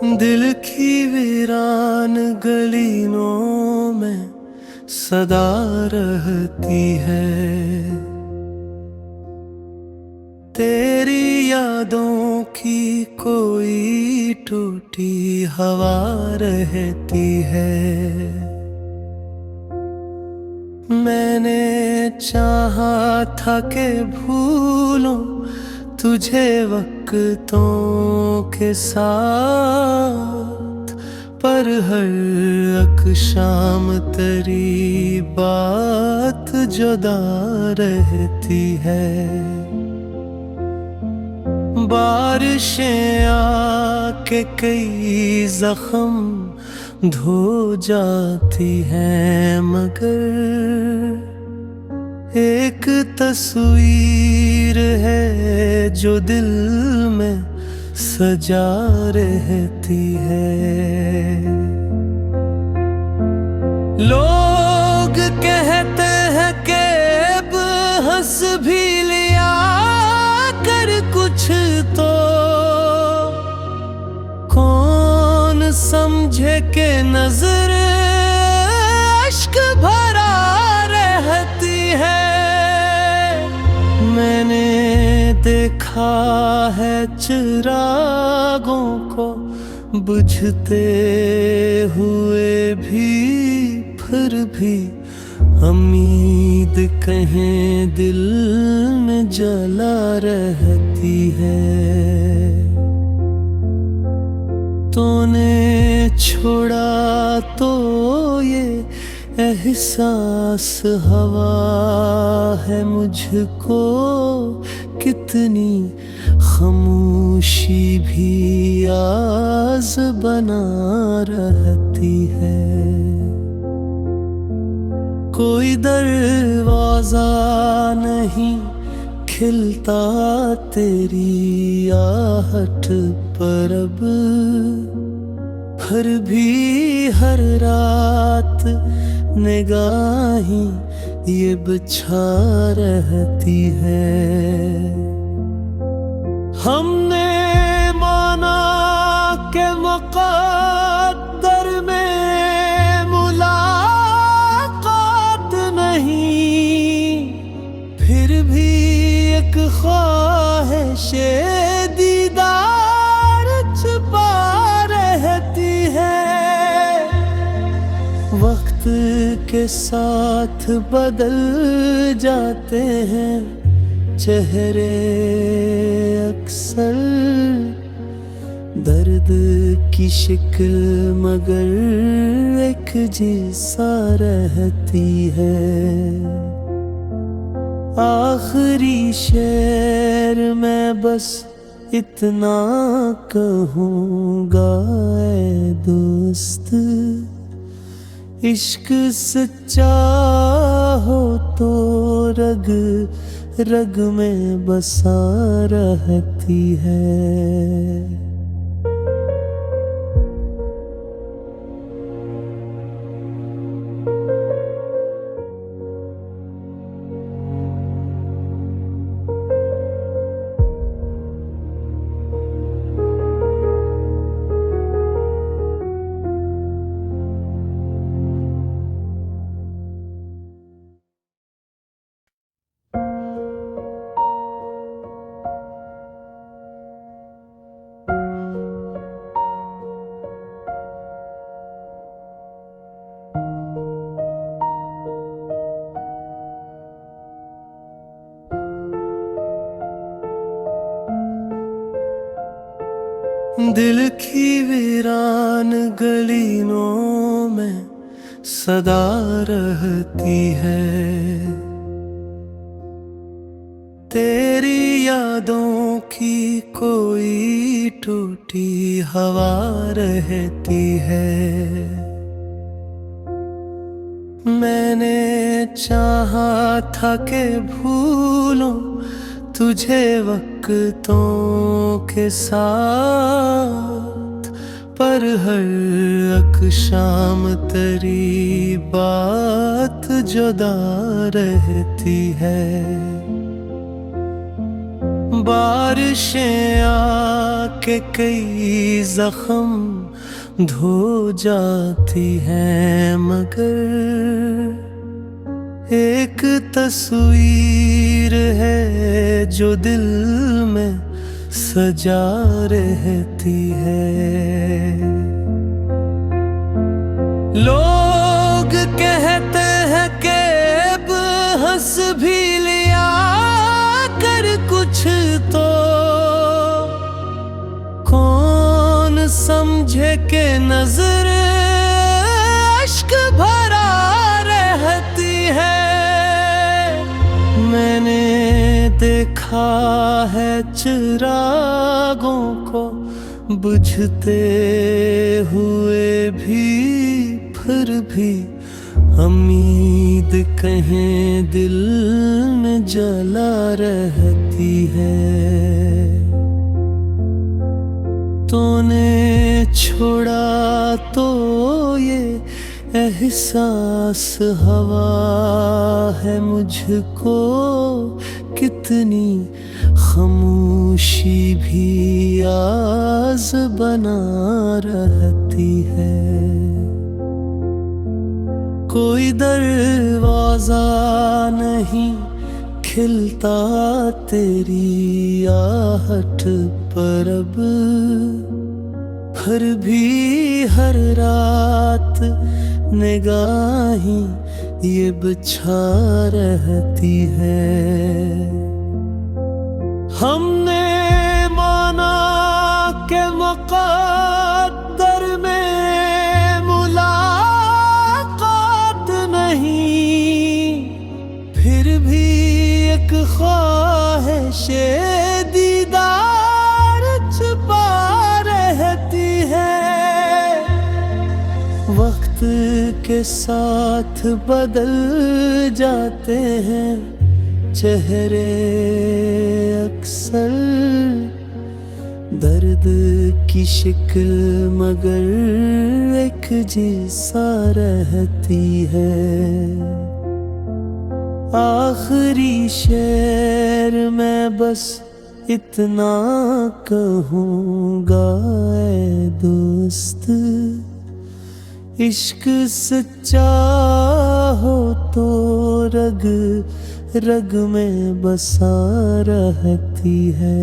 दिल की वीरान गलियों में सदा रहती है। तेरी यादों की कोई टूटी हवा रहती है। मैंने चाहा था कि भूलूं तुझे वक्तों के साथ, पर हर शाम तेरी बात जुदा रहती है। बारिशें आके कई जख्म धो जाती हैं, मगर एक तस्वीर है जो दिल में सजा रहती है। लोग कहते हैं कि अब हंस भी लिया कर कुछ तो, कौन समझे कि नजर अश्क भरा रहती है। मैंने देखा है चिरागों को बुझते हुए भी, फिर भी उम्मीद कहीं दिल में जला रहती है। तूने छोड़ा तो ये एहसास हवा है मुझको, कितनी खामोशी भी आस बना रहती है। कोई दरवाजा नहीं खिलता तेरी आहट पर अब, फिर भी हर रात निगाहें ये बिछा रहती है। हमने माना के मुक़द्दर में मुलाकात नहीं, फिर भी एक ख्वाहिशे दीदार छुपा रहती है। वक्त के साथ बदल जाते हैं चेहरे अक्सर, दर्द की शिकल मगर एक जैसा रहती है। आखिरी शेर मैं बस इतना कहूँगा ऐ दोस्त, इश्क सच्चा हो तो रग रग में बसा रहती है। दिल की वीरान गलियों में सदा रहती है। तेरी यादों की कोई टूटी हवा रहती है। मैंने चाहा था कि भूलूं तुझे वक्तों के साथ, पर हर शाम तेरी बात जुदा रहती है। बारिशें आ के कई जख्म धो जाती है, मगर एक तस्वीर है जो दिल में सजा रहती है। लोग कहते हैं कि अब हंस भी लिया कर कुछ तो कौन समझे के नजर अश्क भरा रहती है। मैंने देखा है चिरागों को बुझते हुए भी, फिर भी उम्मीद कहीं दिल में जला रहती है। तूने छोड़ा तो ये एहसास हवा है मुझको, कितनी खामोशी भी आज़ बना रहती है। कोई दरवाजा नहीं खिलता तेरी आहट पर अब, फिर भी हर रात निगाहें ये बिछा रहती है। हमने माना के मुक़द्दर में मुलाकात नहीं, फिर भी एक ख्वाहिशे दीदार छुपा रहती है। वक्त के साथ बदल जाते हैं चेहरे अक्सर, दर्द की शिकल मगर एक जैसा रहती है। आखिरी शेर मैं बस इतना कहूँगा ऐ दोस्त, इश्क सच्चा हो तो रग रग में बसा रहती है।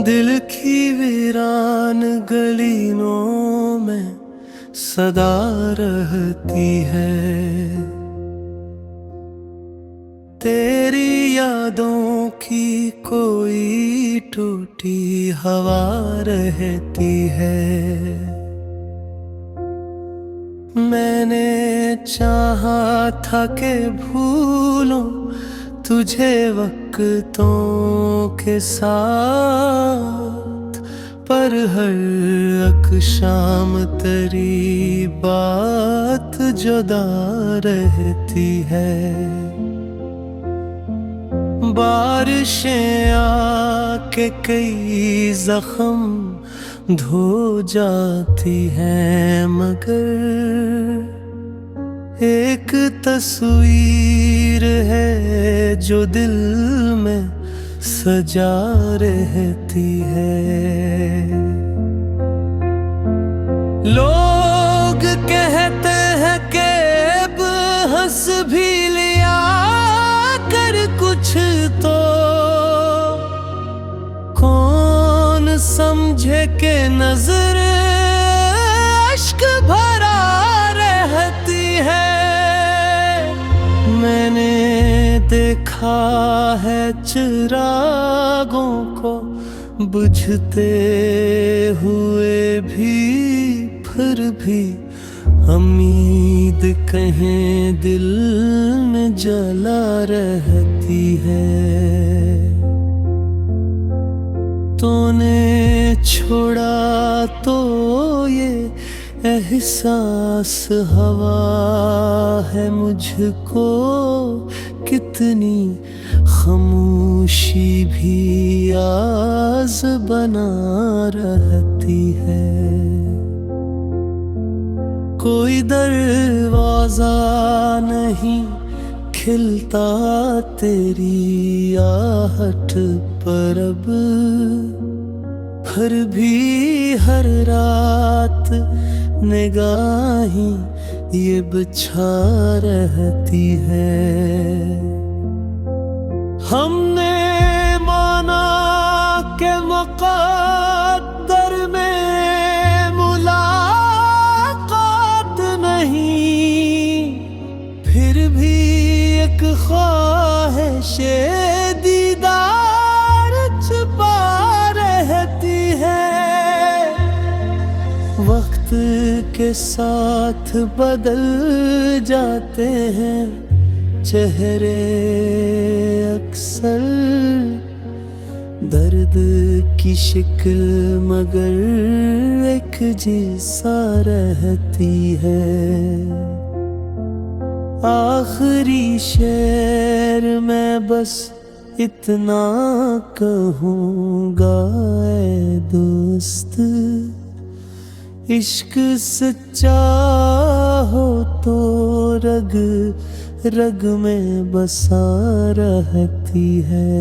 दिल की वीरान गलियों में सदा रहती है, तेरी यादों की कोई टूटी हवा रहती है। मैंने चाहा था कि भूलूं तुझे वक्तों के साथ, पर हर अक्शाम तेरी बात जुदा रहती है। बारिशें आके कई जख्म धो जाती हैं, मगर एक तस्वीर है जो दिल में सजा रहती है। लोग कहते हैं कि अब हंस भी लिया कर कुछ तो कौन समझे के नजर अश्क भरा रहती है। मैंने देखा है चिरागों को बुझते हुए भी फिर भी उम्मीद कहीं दिल में जला रहती है। तूने छोड़ा तो ये एहसास हवा है मुझको, कितनी खामोशी भी आस बना रहती है। कोई दरवाजा नहीं खिलता तेरी आहट पर अब, फिर भी हर रात निगाहें ये बिछा रहती है। हमने माना के मुक़द्दर में मुलाकात नहीं, फिर भी एक ख्वाहिशे दीदार छुपा रहती है। वक्त के साथ बदल जाते हैं चेहरे अक्सर, दर्द की शिकल मगर एक जैसा रहती है। आखिरी शेर मैं बस इतना कहूँगा ऐ दोस्त, इश्क सच्चा हो तो रग रग में बसा रहती है।